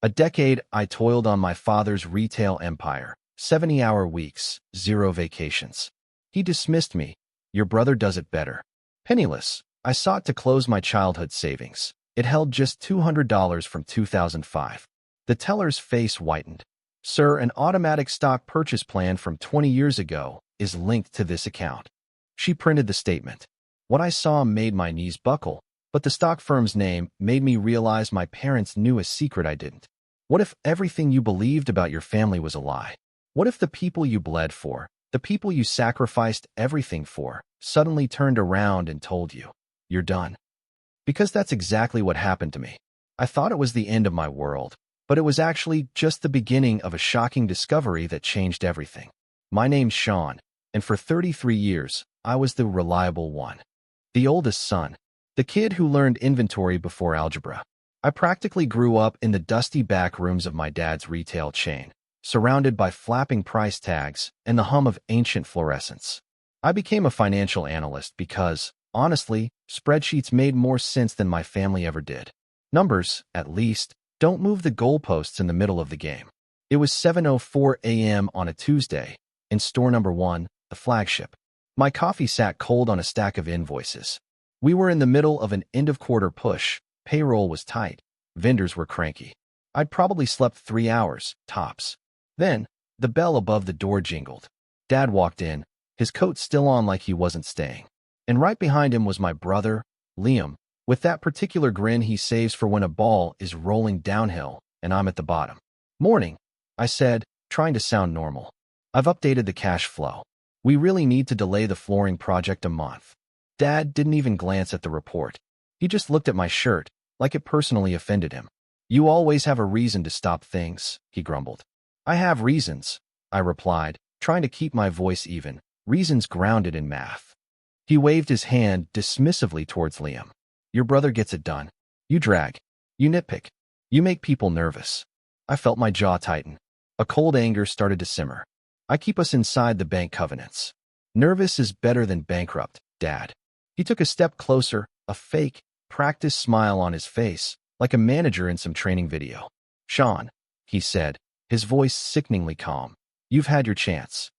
A decade I toiled on my father's retail empire, 70-hour weeks, zero vacations. He dismissed me. Your brother does it better. Penniless, I sought to close my childhood savings. It held just $200 from 2005. The teller's face whitened. Sir, an automatic stock purchase plan from 20 years ago is linked to this account. She printed the statement. What I saw made my knees buckle, but the stock firm's name made me realize my parents knew a secret I didn't. What if everything you believed about your family was a lie? What if the people you bled for, the people you sacrificed everything for, suddenly turned around and told you, you're done? Because that's exactly what happened to me. I thought it was the end of my world, but it was actually just the beginning of a shocking discovery that changed everything. My name's Sean, and for 33 years, I was the reliable one. The oldest son. The kid who learned inventory before algebra. I practically grew up in the dusty back rooms of my dad's retail chain, surrounded by flapping price tags and the hum of ancient fluorescents. I became a financial analyst because, honestly, spreadsheets made more sense than my family ever did. Numbers, at least, don't move the goalposts in the middle of the game. It was 7:04 a.m. on a Tuesday, in store number 1, the flagship. My coffee sat cold on a stack of invoices. We were in the middle of an end-of-quarter push. Payroll was tight. Vendors were cranky. I'd probably slept 3 hours, tops. Then, the bell above the door jingled. Dad walked in, his coat still on like he wasn't staying. And right behind him was my brother, Liam, with that particular grin he saves for when a ball is rolling downhill and I'm at the bottom. Morning, I said, trying to sound normal. I've updated the cash flow. We really need to delay the flooring project a month. Dad didn't even glance at the report. He just looked at my shirt, like it personally offended him. You always have a reason to stop things, he grumbled. I have reasons, I replied, trying to keep my voice even, reasons grounded in math. He waved his hand dismissively towards Liam. Your brother gets it done. You drag. You nitpick. You make people nervous. I felt my jaw tighten. A cold anger started to simmer. I keep us inside the bank covenants. Nervous is better than bankrupt, Dad. He took a step closer, a fake, practiced smile on his face, like a manager in some training video. Sean, he said, his voice sickeningly calm. You've had your chance.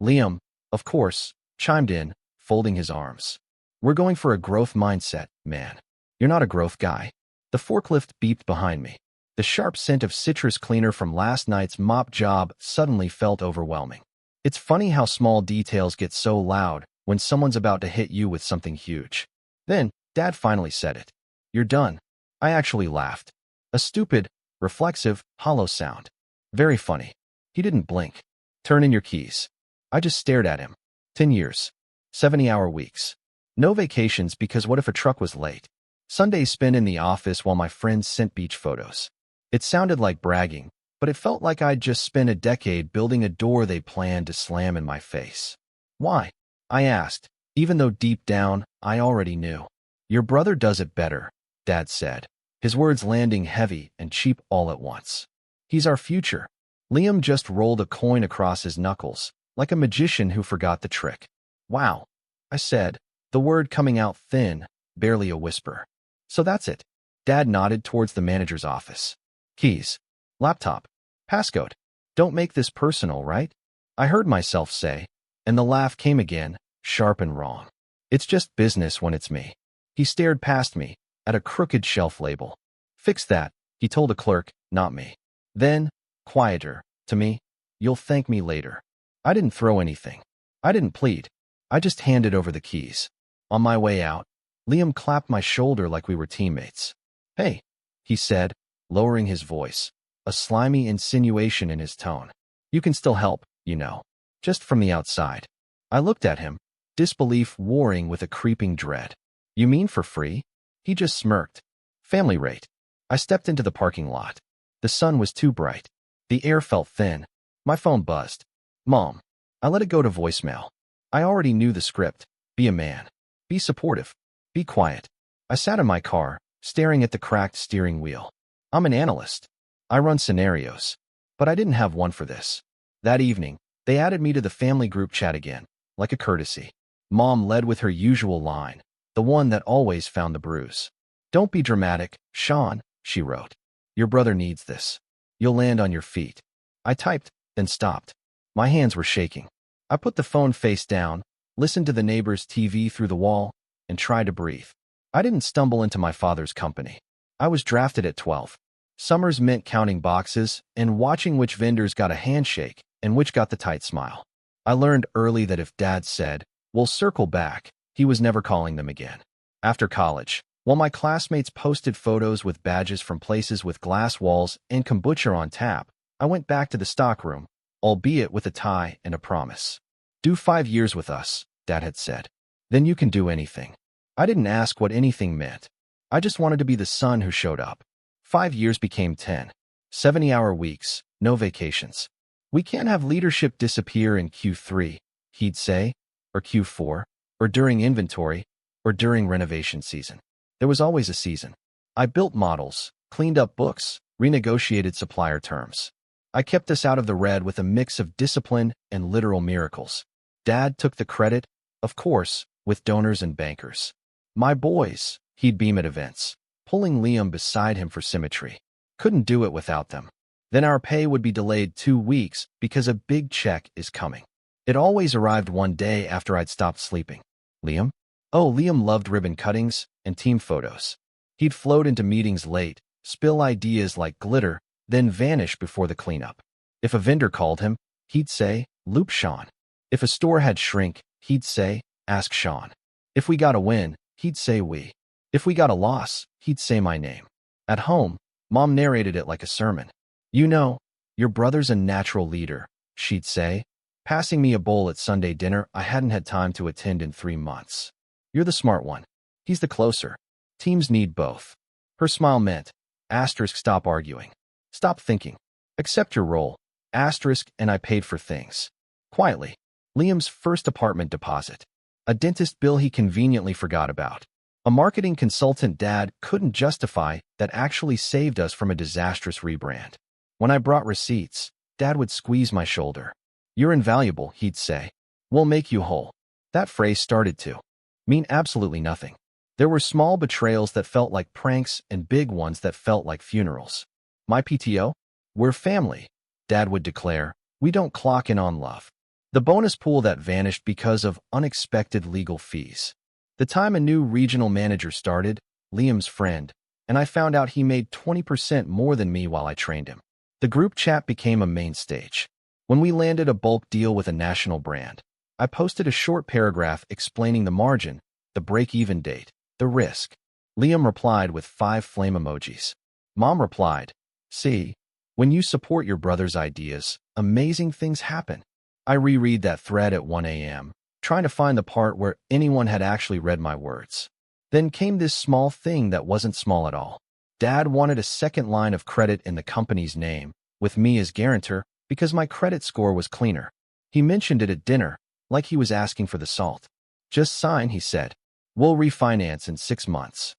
Liam, of course, chimed in, folding his arms. We're going for a growth mindset, man. You're not a growth guy. The forklift beeped behind me. The sharp scent of citrus cleaner from last night's mop job suddenly felt overwhelming. It's funny how small details get so loud when someone's about to hit you with something huge. Then, Dad finally said it. You're done. I actually laughed. A stupid, reflexive, hollow sound. Very funny. He didn't blink. Turn in your keys. I just stared at him. 10 years. 70-hour weeks. No vacations because what if a truck was late? Sundays spent in the office while my friends sent beach photos. It sounded like bragging, but it felt like I'd just spent a decade building a door they planned to slam in my face. Why? I asked, even though deep down, I already knew. Your brother does it better, Dad said, his words landing heavy and cheap all at once. He's our future. Liam just rolled a coin across his knuckles, like a magician who forgot the trick. Wow, I said, the word coming out thin, barely a whisper. So that's it. Dad nodded towards the manager's office. Keys. Laptop. Passcode. Don't make this personal, right? I heard myself say, and the laugh came again, sharp and wrong. It's just business when it's me. He stared past me, at a crooked shelf label. Fix that, he told a clerk, not me. Then, quieter, to me, you'll thank me later. I didn't throw anything. I didn't plead. I just handed over the keys. On my way out, Liam clapped my shoulder like we were teammates. Hey, he said, lowering his voice, a slimy insinuation in his tone. You can still help, you know, just from the outside. I looked at him, disbelief warring with a creeping dread. You mean for free? He just smirked. Family rate. I stepped into the parking lot. The sun was too bright. The air felt thin. My phone buzzed. Mom. I let it go to voicemail. I already knew the script. Be a man. Be supportive. Be quiet. I sat in my car, staring at the cracked steering wheel. I'm an analyst. I run scenarios. But I didn't have one for this. That evening, they added me to the family group chat again, like a courtesy. Mom led with her usual line, the one that always found the bruise. Don't be dramatic, Sean, she wrote. Your brother needs this. You'll land on your feet. I typed, then stopped. My hands were shaking. I put the phone face down, listened to the neighbor's TV through the wall, and tried to breathe. I didn't stumble into my father's company. I was drafted at 12. Summers meant counting boxes and watching which vendors got a handshake and which got the tight smile. I learned early that if Dad said, "We'll circle back," he was never calling them again. After college, while my classmates posted photos with badges from places with glass walls and kombucha on tap, I went back to the stockroom, albeit with a tie and a promise. "Do 5 years with us," Dad had said. "Then you can do anything." I didn't ask what anything meant. I just wanted to be the son who showed up. 5 years became 10. 70-hour weeks, no vacations. "We can't have leadership disappear in Q3, he'd say, or Q4, or during inventory, or during renovation season. There was always a season. I built models, cleaned up books, renegotiated supplier terms. I kept us out of the red with a mix of discipline and literal miracles. Dad took the credit, of course, with donors and bankers. "My boys," he'd beam at events, pulling Liam beside him for symmetry. "Couldn't do it without them." Then our pay would be delayed 2 weeks because a big check is coming. It always arrived one day after I'd stopped sleeping. Liam? Oh, Liam loved ribbon cuttings and team photos. He'd float into meetings late, spill ideas like glitter, then vanish before the cleanup. If a vendor called him, he'd say, "Loop Sean." If a store had shrink, he'd say, "Ask Sean." If we got a win, he'd say we. If we got a loss, he'd say my name. At home, Mom narrated it like a sermon. "You know, your brother's a natural leader," she'd say, passing me a bowl at Sunday dinner I hadn't had time to attend in 3 months. "You're the smart one. He's the closer. Teams need both." Her smile meant, stop arguing. Stop thinking. Accept your role. And I paid for things. Quietly. Liam's first apartment deposit. A dentist bill he conveniently forgot about. A marketing consultant Dad couldn't justify that actually saved us from a disastrous rebrand. When I brought receipts, Dad would squeeze my shoulder. "You're invaluable," he'd say. "We'll make you whole." That phrase started to mean absolutely nothing. There were small betrayals that felt like pranks and big ones that felt like funerals. "My PTO? We're family," Dad would declare. "We don't clock in on love." The bonus pool that vanished because of unexpected legal fees. The time a new regional manager started, Liam's friend, and I found out he made 20% more than me while I trained him. The group chat became a main stage. When we landed a bulk deal with a national brand, I posted a short paragraph explaining the margin, the break-even date, the risk. Liam replied with 5 flame emojis. Mom replied, "See, when you support your brother's ideas, amazing things happen." I reread that thread at 1 a.m., trying to find the part where anyone had actually read my words. Then came this small thing that wasn't small at all. Dad wanted a second line of credit in the company's name, with me as guarantor, because my credit score was cleaner. He mentioned it at dinner, like he was asking for the salt. "Just sign," he said. "We'll refinance in 6 months."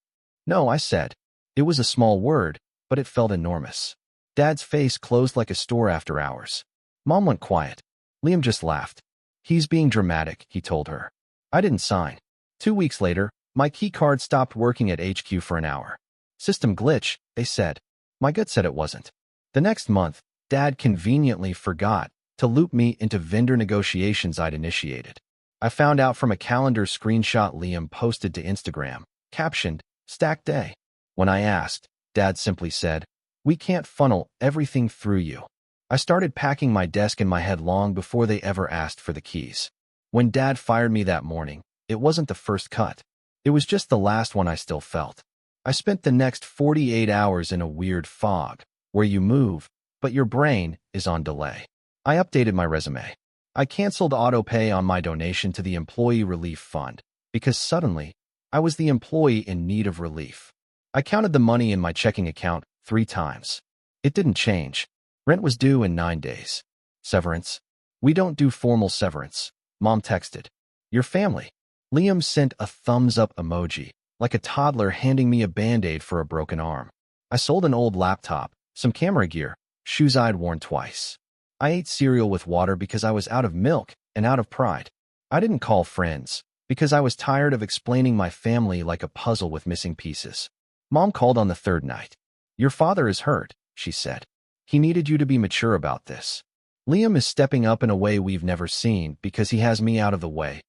"No," I said. It was a small word, but it felt enormous. Dad's face closed like a store after hours. Mom went quiet. Liam just laughed. "He's being dramatic," he told her. I didn't sign. 2 weeks later, my key card stopped working at HQ for an hour. "System glitch," they said. My gut said it wasn't. The next month, Dad conveniently forgot to loop me into vendor negotiations I'd initiated. I found out from a calendar screenshot Liam posted to Instagram, captioned, "Stack Day." When I asked, Dad simply said, "We can't funnel everything through you." I started packing my desk in my head long before they ever asked for the keys. When Dad fired me that morning, it wasn't the first cut. It was just the last one I still felt. I spent the next 48 hours in a weird fog, where you move, but your brain is on delay. I updated my resume. I canceled auto-pay on my donation to the Employee Relief Fund, because suddenly, I was the employee in need of relief. I counted the money in my checking account 3 times. It didn't change. Rent was due in 9 days. Severance? "We don't do formal severance," Mom texted. "Your family." Liam sent a thumbs-up emoji, like a toddler handing me a Band-Aid for a broken arm. I sold an old laptop, some camera gear, shoes I'd worn twice. I ate cereal with water because I was out of milk and out of pride. I didn't call friends, because I was tired of explaining my family like a puzzle with missing pieces. Mom called on the 3rd night. "Your father is hurt," she said. He needed you to be mature about this. Liam is stepping up in a way we've never seen because he has me out of the way.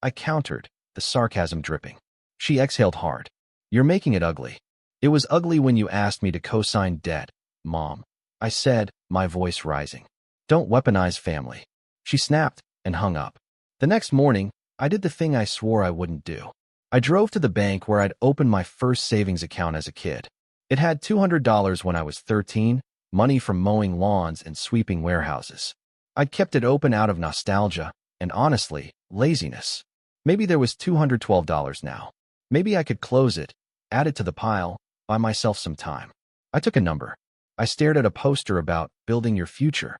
I countered, the sarcasm dripping. She exhaled hard. You're making it ugly. It was ugly when you asked me to co-sign debt, Mom. I said, my voice rising. Don't weaponize family. She snapped and hung up. The next morning, I did the thing I swore I wouldn't do. I drove to the bank where I'd opened my first savings account as a kid. It had $200 when I was 13, money from mowing lawns and sweeping warehouses. I'd kept it open out of nostalgia and, honestly, laziness. Maybe there was $212 now. Maybe I could close it, add it to the pile, buy myself some time. I took a number. I stared at a poster about building your future.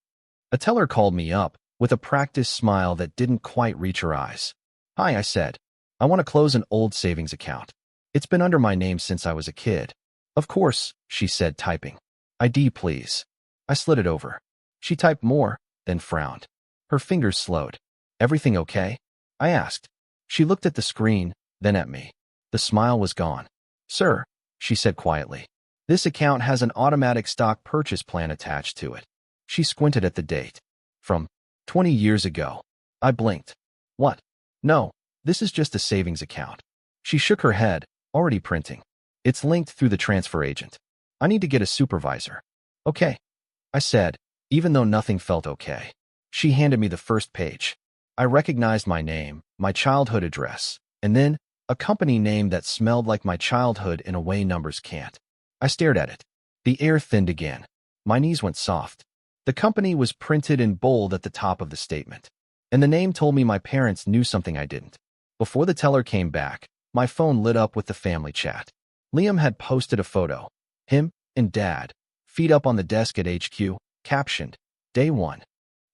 A teller called me up with a practiced smile that didn't quite reach her eyes. Hi, I said. I want to close an old savings account. It's been under my name since I was a kid. Of course, she said, typing. ID, please. I slid it over. She typed more, then frowned. Her fingers slowed. Everything okay? I asked. She looked at the screen, then at me. The smile was gone. Sir, she said quietly, this account has an automatic stock purchase plan attached to it. She squinted at the date. From 20 years ago. I blinked. What? No, this is just a savings account. She shook her head, already printing. It's linked through the transfer agent. I need to get a supervisor. Okay, I said, even though nothing felt okay. She handed me the first page. I recognized my name, my childhood address, and then a company name that smelled like my childhood in a way numbers can't. I stared at it. The air thinned again. My knees went soft. The company was printed in bold at the top of the statement. And the name told me my parents knew something I didn't. Before the teller came back, my phone lit up with the family chat. Liam had posted a photo. Him and Dad, feet up on the desk at HQ, captioned, Day 1.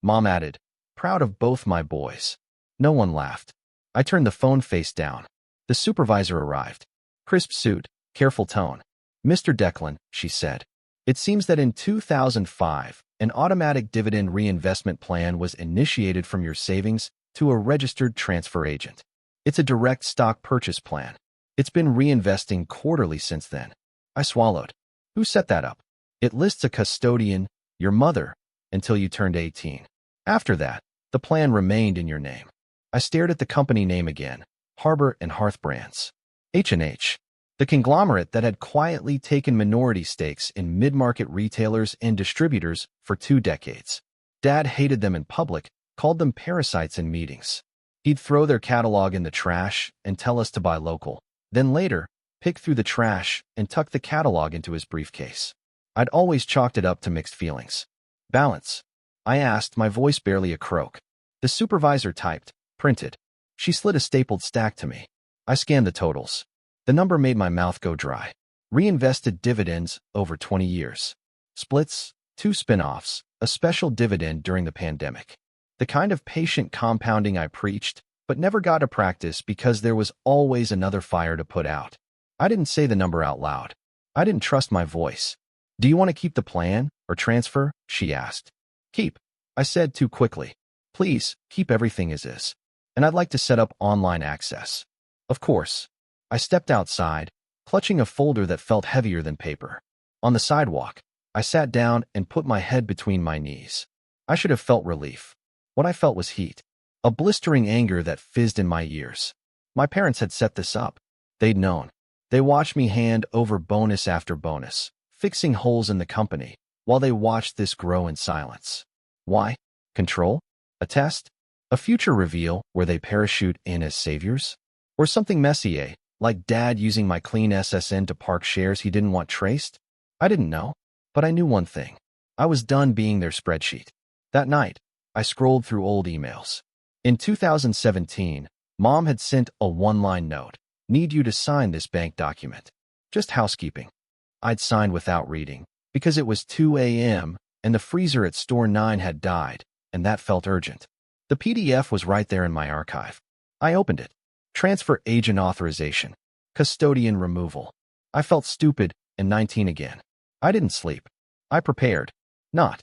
Mom added, proud of both my boys. No one laughed. I turned the phone face down. The supervisor arrived. Crisp suit, careful tone. Mr. Declan, she said. It seems that in 2005, an automatic dividend reinvestment plan was initiated from your savings to a registered transfer agent. It's a direct stock purchase plan. It's been reinvesting quarterly since then. I swallowed. Who set that up? It lists a custodian, your mother, until you turned 18. After that, the plan remained in your name. I stared at the company name again, Harbor and Hearth Brands. H&H. The conglomerate that had quietly taken minority stakes in mid-market retailers and distributors for 2 decades. Dad hated them in public, called them parasites in meetings. He'd throw their catalog in the trash and tell us to buy local. Then later, pick through the trash and tuck the catalog into his briefcase. I'd always chalked it up to mixed feelings. Balance. I asked, my voice barely a croak. The supervisor typed, printed. She slid a stapled stack to me. I scanned the totals. The number made my mouth go dry. Reinvested dividends over 20 years. Splits, 2 spin-offs, a special dividend during the pandemic. The kind of patient compounding I preached, but never got to practice because there was always another fire to put out. I didn't say the number out loud. I didn't trust my voice. Do you want to keep the plan or transfer? She asked. Keep, I said too quickly. Please, keep everything as is. And I'd like to set up online access. Of course. I stepped outside, clutching a folder that felt heavier than paper. On the sidewalk, I sat down and put my head between my knees. I should have felt relief. What I felt was heat, a blistering anger that fizzed in my ears. My parents had set this up. They'd known. They watched me hand over bonus after bonus, fixing holes in the company, while they watched this grow in silence. Why? Control? A test? A future reveal where they parachute in as saviors? Or something messier, like Dad using my clean SSN to park shares he didn't want traced? I didn't know, but I knew one thing. I was done being their spreadsheet. That night, I scrolled through old emails. In 2017, Mom had sent a 1-line note. Need you to sign this bank document. Just housekeeping. I'd signed without reading, because it was 2 a.m. and the freezer at store 9 had died, and that felt urgent. The PDF was right there in my archive. I opened it. Transfer agent authorization. Custodian removal. I felt stupid and 19 again. I didn't sleep. I prepared. Not.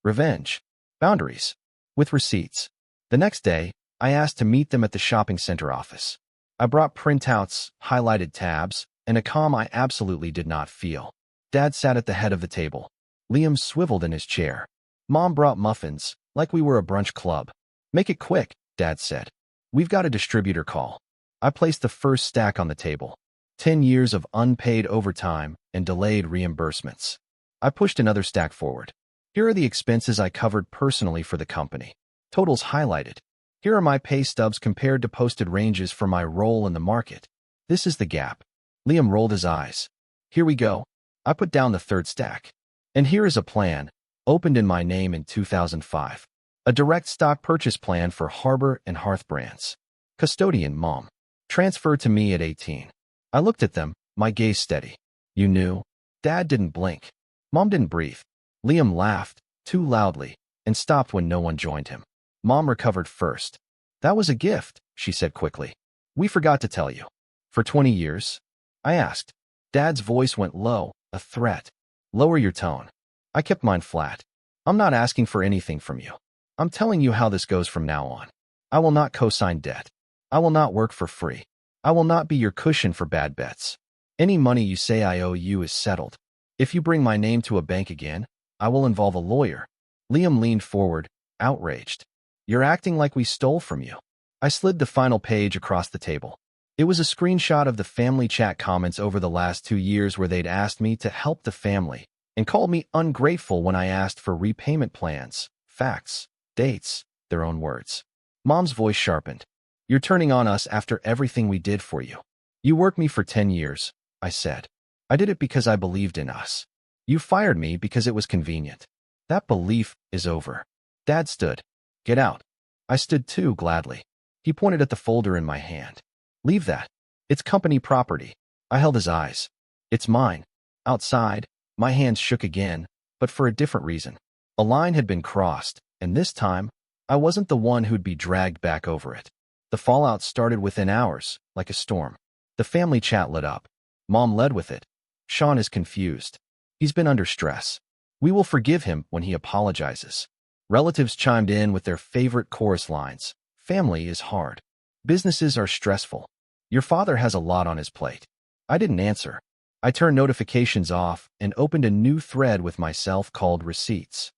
Revenge. Boundaries. With receipts. The next day, I asked to meet them at the shopping center office. I brought printouts, highlighted tabs, and a calm I absolutely did not feel. Dad sat at the head of the table. Liam swiveled in his chair. Mom brought muffins, like we were a brunch club. Make it quick, Dad said. We've got a distributor call. I placed the first stack on the table. 10 years of unpaid overtime and delayed reimbursements. I pushed another stack forward. Here are the expenses I covered personally for the company. Totals highlighted. Here are my pay stubs compared to posted ranges for my role in the market. This is the gap. Liam rolled his eyes. Here we go. I put down the third stack. And here is a plan, opened in my name in 2005. A direct stock purchase plan for Harbor and Hearth brands. Custodian, Mom. Transferred to me at 18. I looked at them, my gaze steady. You knew? Dad didn't blink. Mom didn't breathe. Liam laughed, too loudly, and stopped when no one joined him. Mom recovered first. That was a gift, she said quickly. We forgot to tell you. For 20 years? I asked. Dad's voice went low, a threat. Lower your tone. I kept mine flat. I'm not asking for anything from you. I'm telling you how this goes from now on. I will not co-sign debt. I will not work for free. I will not be your cushion for bad bets. Any money you say I owe you is settled. If you bring my name to a bank again, I will involve a lawyer. Liam leaned forward, outraged. You're acting like we stole from you. I slid the final page across the table. It was a screenshot of the family chat comments over the last 2 years where they'd asked me to help the family and called me ungrateful when I asked for repayment plans, facts, dates, their own words. Mom's voice sharpened. You're turning on us after everything we did for you. You worked me for 10 years, I said. I did it because I believed in us. You fired me because it was convenient. That belief is over. Dad stood. Get out. I stood too, gladly. He pointed at the folder in my hand. Leave that. It's company property. I held his eyes. It's mine. Outside, my hands shook again, but for a different reason. A line had been crossed, and this time, I wasn't the one who'd be dragged back over it. The fallout started within hours, like a storm. The family chat lit up. Mom led with it. Sean is confused. He's been under stress. We will forgive him when he apologizes. Relatives chimed in with their favorite chorus lines. Family is hard. Businesses are stressful. Your father has a lot on his plate. I didn't answer. I turned notifications off and opened a new thread with myself called Receipts.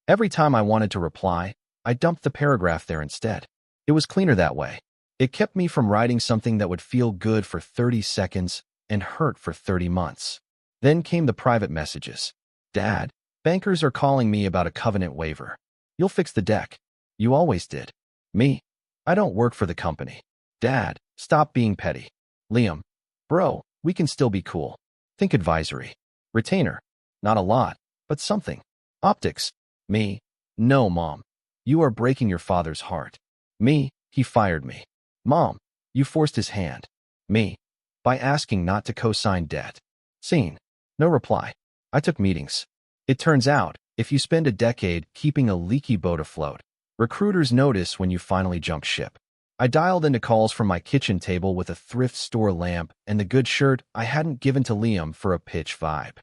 Every time I wanted to reply, I dumped the paragraph there instead. It was cleaner that way. It kept me from writing something that would feel good for 30 seconds and hurt for 30 months. Then came the private messages. Dad, bankers are calling me about a covenant waiver. You'll fix the deck. You always did. Me? I don't work for the company. Dad, stop being petty. Liam, bro, we can still be cool. Think advisory. Retainer. Not a lot, but something. Optics. Me? No, Mom. You are breaking your father's heart. Me? He fired me. Mom, you forced his hand. Me? By asking not to co-sign debt. Scene. No reply. I took meetings. It turns out, if you spend a decade keeping a leaky boat afloat, recruiters notice when you finally jump ship. I dialed into calls from my kitchen table with a thrift store lamp and the good shirt I hadn't given to Liam for a pitch vibe.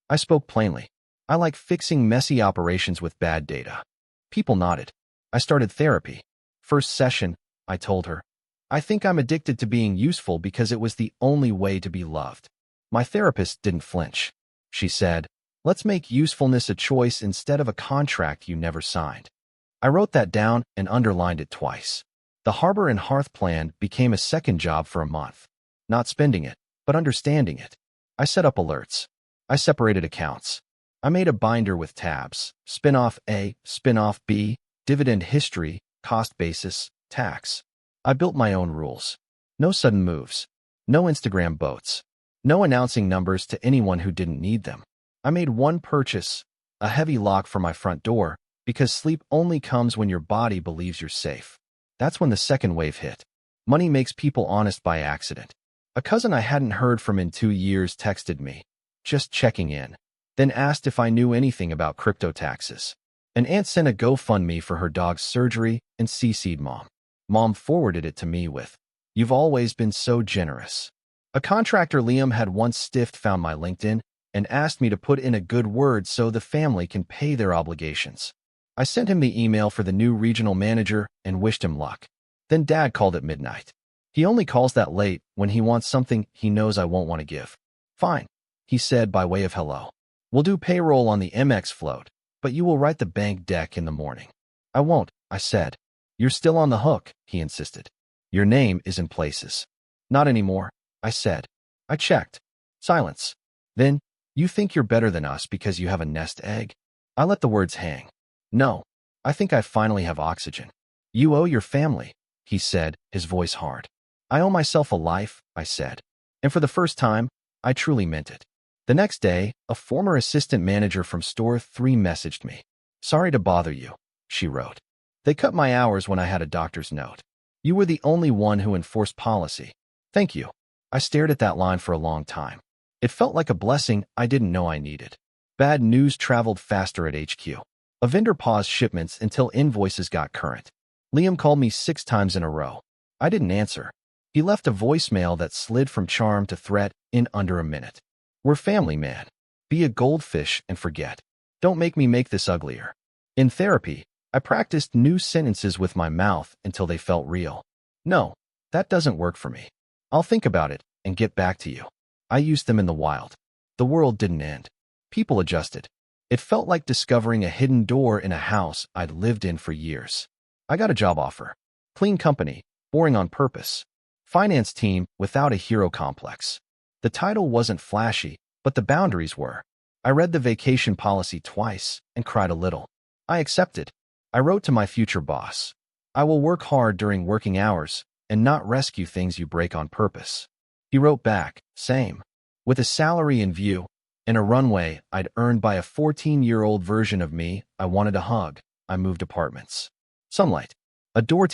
I spoke plainly. I like fixing messy operations with bad data. People nodded. I started therapy. First session, I told her. I think I'm addicted to being useful because it was the only way to be loved. My therapist didn't flinch. She said, let's make usefulness a choice instead of a contract you never signed. I wrote that down and underlined it twice. The Harbor and Hearth plan became a second job for a month. Not spending it, but understanding it. I set up alerts. I separated accounts. I made a binder with tabs, spin-off A, spin-off B, dividend history, cost basis, tax. I built my own rules. No sudden moves. No Instagram boats. No announcing numbers to anyone who didn't need them. I made one purchase, a heavy lock for my front door, because sleep only comes when your body believes you're safe. That's when the second wave hit. Money makes people honest by accident. A cousin I hadn't heard from in 2 years texted me, just checking in, then asked if I knew anything about crypto taxes. An aunt sent a GoFundMe for her dog's surgery and CC'd Mom. Mom forwarded it to me with, "You've always been so generous." A contractor Liam had once stiffed found my LinkedIn and asked me to put in a good word so the family can pay their obligations. I sent him the email for the new regional manager and wished him luck. Then Dad called at midnight. He only calls that late when he wants something he knows I won't want to give. Fine, he said by way of hello. We'll do payroll on the MX float, but you will write the bank deck in the morning. I won't, I said. You're still on the hook, he insisted. Your name is in places. Not anymore, I said. I checked. Silence. Then, you think you're better than us because you have a nest egg? I let the words hang. No, I think I finally have oxygen. You owe your family, he said, his voice hard. I owe myself a life, I said. And for the first time, I truly meant it. The next day, a former assistant manager from Store 3 messaged me. Sorry to bother you, she wrote. They cut my hours when I had a doctor's note. You were the only one who enforced policy. Thank you. I stared at that line for a long time. It felt like a blessing I didn't know I needed. Bad news traveled faster at HQ. A vendor paused shipments until invoices got current. Liam called me 6 times in a row. I didn't answer. He left a voicemail that slid from charm to threat in under a minute. We're family, man. Be a goldfish and forget. Don't make me make this uglier. In therapy, I practiced new sentences with my mouth until they felt real. No, that doesn't work for me. I'll think about it and get back to you. I used them in the wild. The world didn't end. People adjusted. It felt like discovering a hidden door in a house I'd lived in for years. I got a job offer. Clean company, boring on purpose. Finance team without a hero complex. The title wasn't flashy, but the boundaries were. I read the vacation policy twice and cried a little. I accepted. I wrote to my future boss. I will work hard during working hours and not rescue things you break on purpose. He wrote back, same. With a salary in view and a runway I'd earned by a 14-year-old version of me I wanted a hug, I moved apartments. Sunlight. A door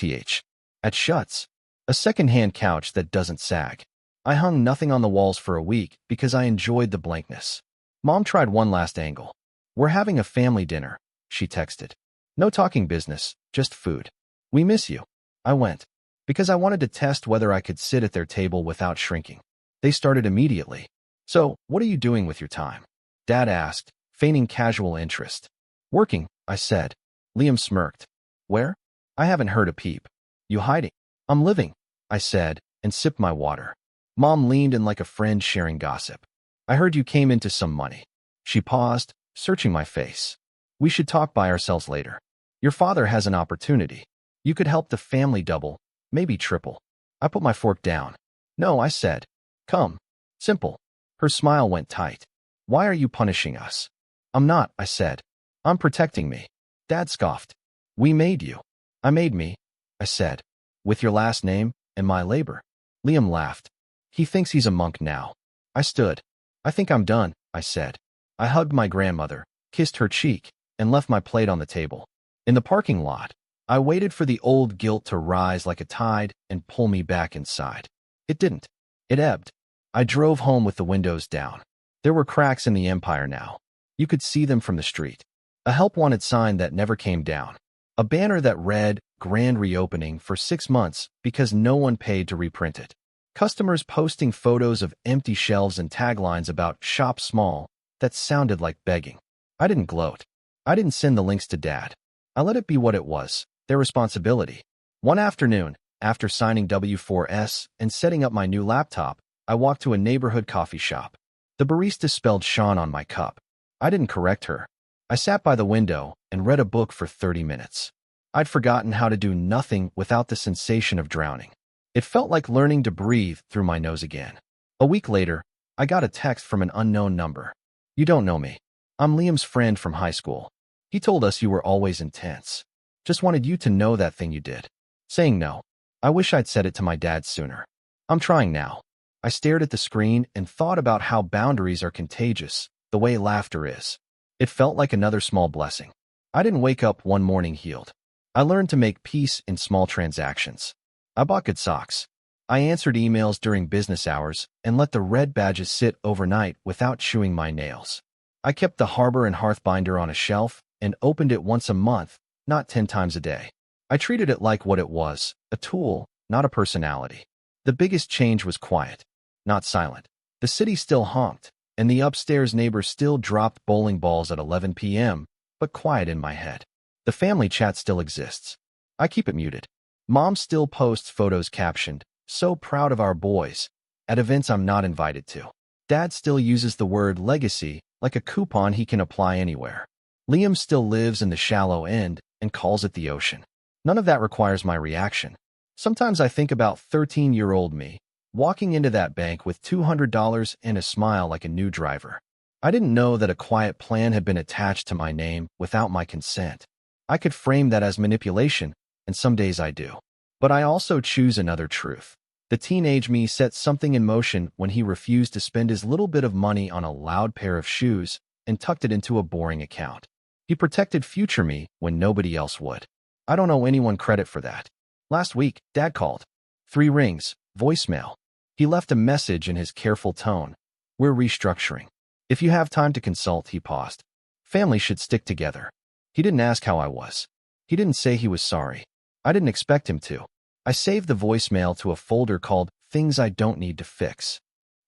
at shuts. A second-hand couch that doesn't sag. I hung nothing on the walls for a week because I enjoyed the blankness. Mom tried one last angle. We're having a family dinner, she texted. No talking business, just food. We miss you. I went. Because I wanted to test whether I could sit at their table without shrinking. They started immediately. So, what are you doing with your time? Dad asked, feigning casual interest. Working, I said. Liam smirked. Where? I haven't heard a peep. You hiding? I'm living, I said, and sipped my water. Mom leaned in like a friend sharing gossip. I heard you came into some money. She paused, searching my face. We should talk by ourselves later. Your father has an opportunity. You could help the family double, maybe triple. I put my fork down. No, I said. Come. Simple. Her smile went tight. Why are you punishing us? I'm not, I said. I'm protecting me. Dad scoffed. We made you. I made me, I said. With your last name and my labor. Liam laughed. He thinks he's a monk now. I stood. I think I'm done, I said. I hugged my grandmother, kissed her cheek, and left my plate on the table. In the parking lot, I waited for the old guilt to rise like a tide and pull me back inside. It didn't. It ebbed. I drove home with the windows down. There were cracks in the empire now. You could see them from the street. A help wanted sign that never came down. A banner that read, grand reopening for 6 months because no one paid to reprint it. Customers posting photos of empty shelves and taglines about shop small that sounded like begging. I didn't gloat. I didn't send the links to Dad. I let it be what it was, their responsibility. One afternoon, after signing W4S and setting up my new laptop, I walked to a neighborhood coffee shop. The barista spelled Sean on my cup. I didn't correct her. I sat by the window and read a book for 30 minutes. I'd forgotten how to do nothing without the sensation of drowning. It felt like learning to breathe through my nose again. A week later, I got a text from an unknown number. You don't know me. I'm Liam's friend from high school. He told us you were always intense. Just wanted you to know that thing you did. Saying no. I wish I'd said it to my dad sooner. I'm trying now. I stared at the screen and thought about how boundaries are contagious, the way laughter is. It felt like another small blessing. I didn't wake up one morning healed. I learned to make peace in small transactions. I bought good socks. I answered emails during business hours and let the red badges sit overnight without chewing my nails. I kept the Harbor and Hearth binder on a shelf and opened it once a month, not 10 times a day. I treated it like what it was, a tool, not a personality. The biggest change was quiet, not silent. The city still honked, and the upstairs neighbor still dropped bowling balls at 11 p.m., but quiet in my head. The family chat still exists. I keep it muted. Mom still posts photos captioned, "So proud of our boys," at events I'm not invited to. Dad still uses the word legacy like a coupon he can apply anywhere. Liam still lives in the shallow end and calls it the ocean. None of that requires my reaction. Sometimes I think about 13-year-old me, walking into that bank with $200 and a smile like a new driver. I didn't know that a quiet plan had been attached to my name without my consent. I could frame that as manipulation, and some days I do. But I also choose another truth. The teenage me set something in motion when he refused to spend his little bit of money on a loud pair of shoes and tucked it into a boring account. He protected future me when nobody else would. I don't owe anyone credit for that. Last week, Dad called. 3 rings, voicemail. He left a message in his careful tone. We're restructuring. If you have time to consult, he paused. Family should stick together. He didn't ask how I was. He didn't say he was sorry. I didn't expect him to. I saved the voicemail to a folder called Things I Don't Need to Fix.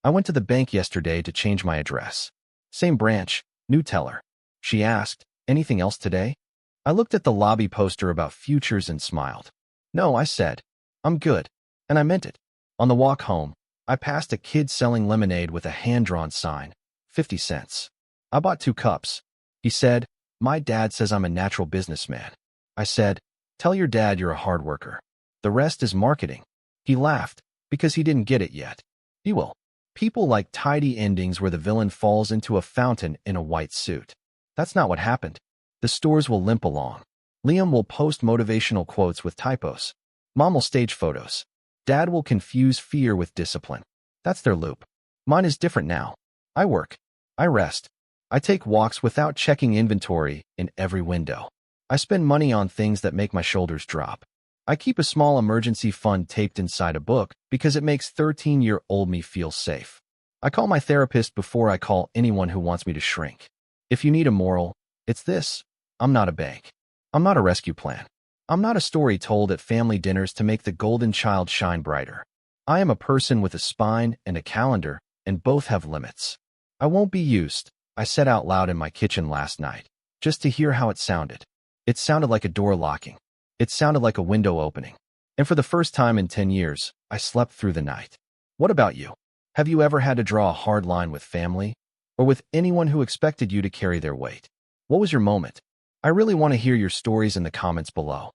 I went to the bank yesterday to change my address. Same branch, new teller. She asked, anything else today? I looked at the lobby poster about futures and smiled. No, I said. I'm good. And I meant it. On the walk home, I passed a kid selling lemonade with a hand-drawn sign, 50 cents. I bought 2 cups. He said, my dad says I'm a natural businessman. I said, tell your dad you're a hard worker. The rest is marketing. He laughed, because he didn't get it yet. He will. People like tidy endings where the villain falls into a fountain in a white suit. That's not what happened. The stores will limp along. Liam will post motivational quotes with typos. Mom will stage photos. Dad will confuse fear with discipline. That's their loop. Mine is different now. I work. I rest. I take walks without checking inventory in every window. I spend money on things that make my shoulders drop. I keep a small emergency fund taped inside a book because it makes 13-year-old me feel safe. I call my therapist before I call anyone who wants me to shrink. If you need a moral, it's this. I'm not a bank. I'm not a rescue plan. I'm not a story told at family dinners to make the golden child shine brighter. I am a person with a spine and a calendar, and both have limits. I won't be used, I said out loud in my kitchen last night, just to hear how it sounded. It sounded like a door locking. It sounded like a window opening. And for the first time in 10 years, I slept through the night. What about you? Have you ever had to draw a hard line with family? Or with anyone who expected you to carry their weight? What was your moment? I really want to hear your stories in the comments below.